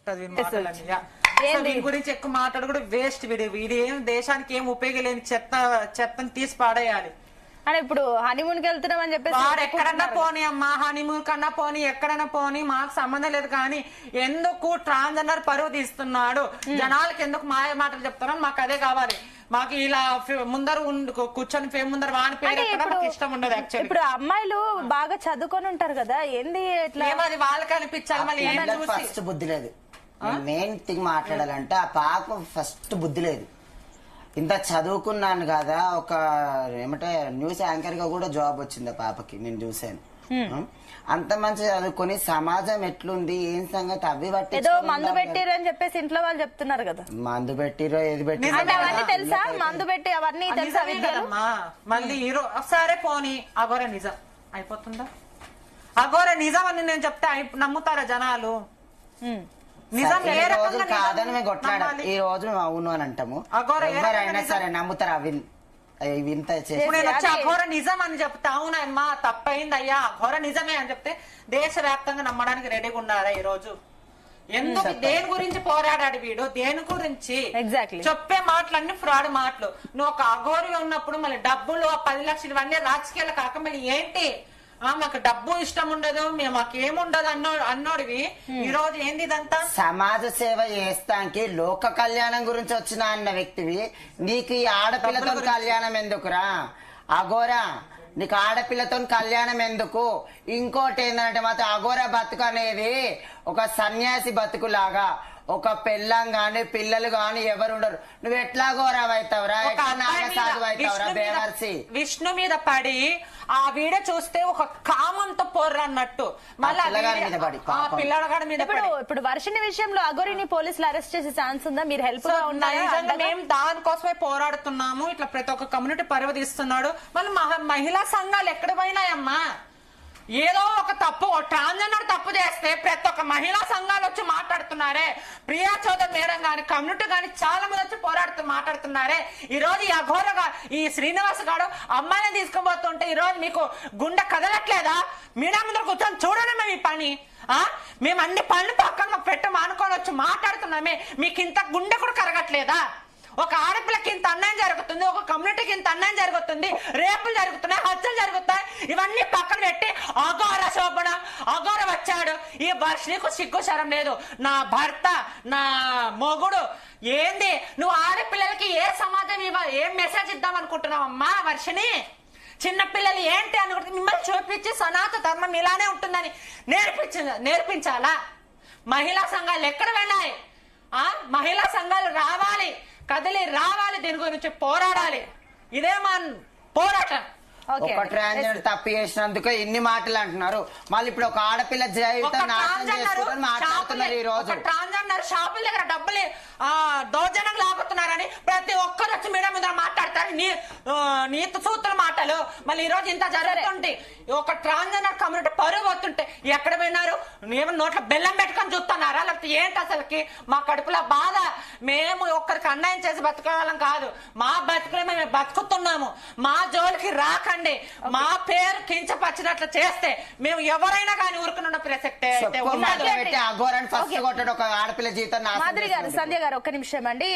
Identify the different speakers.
Speaker 1: వీడి గురించి ఎక్కువ మాట్లాడు కూడా వేస్ట్. వీడి ఏం దేశానికి ఏం ఉపయోగలేని చెత్తని తీసి పాడేయాలి.
Speaker 2: అంటే ఇప్పుడు హనీమూన్ కి వెళ్తున్నాం అని చెప్పేసి
Speaker 1: వాడు ఎక్కడన్నా పోనీ అమ్మా, హనీమూన్ కన్నా పోనీ, ఎక్కడన్నా పోనీ, మాకు సంబంధం లేదు. కానీ ఎందుకు ట్రాన్స్జెండర్ పరువు తీస్తున్నాడు, జనాలకి ఎందుకు మాయ మాటలు చెప్తున్నాడు, మాకు అదే కావాలి. మాకు ఇలా ముందర కూర్చొని ముందర వాని పేరు మాకు ఇష్టం ఉండదు. యాక్చువల్లీ
Speaker 2: ఇప్పుడు అమ్మాయిలు బాగా చదువుకొని ఉంటారు కదా, ఏంది ఎట్లా
Speaker 1: అది వాళ్ళకి అనిపించాలి. మళ్ళీ
Speaker 3: ఫస్ట్ బుద్ధి లేదు. మెయిన్ థింగ్ మాట్లాడాలంటే ఆ పాప ఫస్ట్ బుద్ధి లేదు. ఇంత చదువుకున్నాను కదా, ఒక ఏమంటే న్యూస్ యాంకర్ గా కూడా జాబ్ వచ్చింది పాపకి, నేను చూసాను. అంత మంచి చదువుకొని సమాజం ఎట్లుంది ఏం సంగతి అవి బట్టి
Speaker 2: ఏదో మందు పెట్టిరు అని చెప్పేసి ఇంట్లో వాళ్ళు చెప్తున్నారు కదా.
Speaker 3: మందు పెట్టిరో ఏది పెట్టిరో
Speaker 2: అవన్నీ తెలుసా? మందు పెట్టి అవన్నీ తెలుసా?
Speaker 1: మళ్ళీ హీరో సరే పోనీ అఘోర నిజం అయిపోతుందా? అఘోర నిజం అని నేను చెప్తే నమ్ముతారా జనాలు? నిజం ఏ రకంగా
Speaker 3: కాదని మేము కొట్లాడాలి. ఈ రోజు అవును అని అంటాము, ఎవరైనా సరే నమ్ముతారు. అవి వింత
Speaker 1: అఘోర నిజం అని చెప్తే అవునమ్మా తప్పైంది అయ్యా అఘోర నిజమే అని చెప్తే దేశవ్యాప్తంగా నమ్మడానికి రెడీగా ఉన్నారా ఈ రోజు? ఎందుకు దేని గురించి పోరాడాడు వీడు? దేని గురించి? చెప్పే మాటలన్నీ ఫ్రాడ్ మాటలు. నువ్వు ఒక అఘోరగా ఉన్నప్పుడు మళ్ళీ డబ్బులు 10 లక్షలు ఇవన్నీ రాజకీయాలు కాక మళ్ళీ ఏంటి? మాకు డబ్బు ఇష్టం ఉండదు, మాకు ఏముండదు అన్నోడివి ఈ రోజు ఏంది ఇదంతా?
Speaker 3: సమాజ సేవ చేస్తానికి లోక కళ్యాణం గురించి వచ్చిన అన్న వ్యక్తివి నీకు ఈ ఆడపిల్లతో కళ్యాణం ఎందుకురా అఘోరా? నీకు ఆడపిల్లతో కళ్యాణం ఎందుకు? ఇంకోటి ఏంటంటే మాత్రం అఘోర బతుకు అనేది ఒక సన్యాసి బతుకులాగా, ఒక పెళ్ళం గాని పిల్లలు గాని ఎవరు ఉండరు. నువ్వు ఎట్లా ఘోరవైతావురా?
Speaker 1: విష్ణు మీద పడి ఆ వీడియో చూస్తే ఒక కామంతో పోర్రన్నట్టు మళ్ళీ పిల్లగాడి మీద.
Speaker 2: ఇప్పుడు వర్షిని విషయంలో అఘోరిని పోలీసులు అరెస్ట్ చేసే ఛాన్స్ ఉందా? మీరు హెల్ప్ గా ఉన్నారా?
Speaker 1: మేము దానికోసమే పోరాడుతున్నాము. ఇట్లా ప్రతి ఒక్క కమ్యూనిటీ పరువు తీస్తున్నాడు. మళ్ళీ మహిళా సంఘాలు ఎక్కడ పోయినాయమ్మా? ఏదో ఒక తప్పు ట్రాన్స్జెండర్ తప్పు చేస్తే ప్రతి ఒక్క మహిళా సంఘాలు వచ్చి మాట్లాడుతున్నారే. ప్రియా చౌదరి మేడం గాని కమ్యూనిటీ గాని చాలా మంది వచ్చి మాట్లాడుతున్నారే. ఈ రోజు ఈ అఘోరగా ఈ శ్రీనివాస్ గారు అమ్మాయిని తీసుకుపోతుంటే ఈ రోజు మీకు గుండె కదలట్లేదా? మీడియా ముందు కూర్చొని చూడండి మేము ఈ పని. మేము అన్ని పనులు పక్కన మానుకొని వచ్చి మాట్లాడుతున్నామే. మీకు ఇంత గుండె కూడా కరగట్లేదా? ఒక ఆడపిల్లకి ఇంత అన్యాయం జరుగుతుంది, ఒక కమ్యూనిటీకి ఇంత అన్యాయం జరుగుతుంది, రేపులు జరుగుతున్నాయి, హత్యలు జరుగుతాయి. ఇవన్నీ పక్కన పెట్టి అఘోర శోభన అఘోర వచ్చాడు. ఈ వర్షినికి సిగ్గు శరం లేదు. నా భర్త నా మొగుడు ఏంది? నువ్వు ఆడపిల్లలకి ఏ సమాజం ఏం మెసేజ్ ఇద్దాం అనుకుంటున్నావు అమ్మా వర్షిని? చిన్నపిల్లలు ఏంటి అనుకుంటే మిమ్మల్ని చూపించి సనాతన ధర్మం ఇలానే ఉంటుందని నేర్పించాలా? మహిళా సంఘాలు ఎక్కడ వెళ్ళాయి? మహిళా సంఘాలు రావాలి, కదిలి రావాలి, దీని గురించి పోరాడాలి. ఇదే మా పోరాటం.
Speaker 3: ఒక ట్రాన్స్జెండర్ తప్పు చేసినందుకు ఇన్ని మాటలు అంటున్నారు. మళ్ళీ ఇప్పుడు ఒక ఆడపిల్ల జీవితం నాశనం చేసుకుంటారు మాట్లాడుతున్నారు. ఈ రోజు
Speaker 1: ట్రాన్స్జెండర్ షాపుల దగ్గర డబ్బులు దౌర్జన్యం లాగుతున్నారని ప్రతి ఒక్కరు వచ్చి మీడియా మీద మాట్లాడతారు నీతి సూత్ర మాటలు. మళ్ళీ ఈ రోజు ఇంత జరుగుతుంటే ఒక ట్రాన్స్జెండర్ కమ్యూనిటీ పరుగు వస్తుంటే ఎక్కడ పోయినారు? ఏమో నోట్లో బెల్లం పెట్టుకొని చూస్తున్నారా? లేకపోతే ఏంటి అసలుకి? మా కడుపులో బాధ. మేము ఒక్కరికి అన్యాయం చేసి బతకాలం కాదు, మా బతుకులే మేము బతుకుతున్నాము. మా జోలికి రాకండి. మా పేరు కించపరిచినట్లు చేస్తే మేము ఎవరైనా కానీ ఊరుకున్న ప్రసక్తే
Speaker 3: అఘోరాన్ని ఫస్ట్ కొట్టడం ఒక ఆడపిల్ల జీవితం.
Speaker 2: మాధురి గారు, సంధ్య గారు ఒక్క నిమిషం అండి.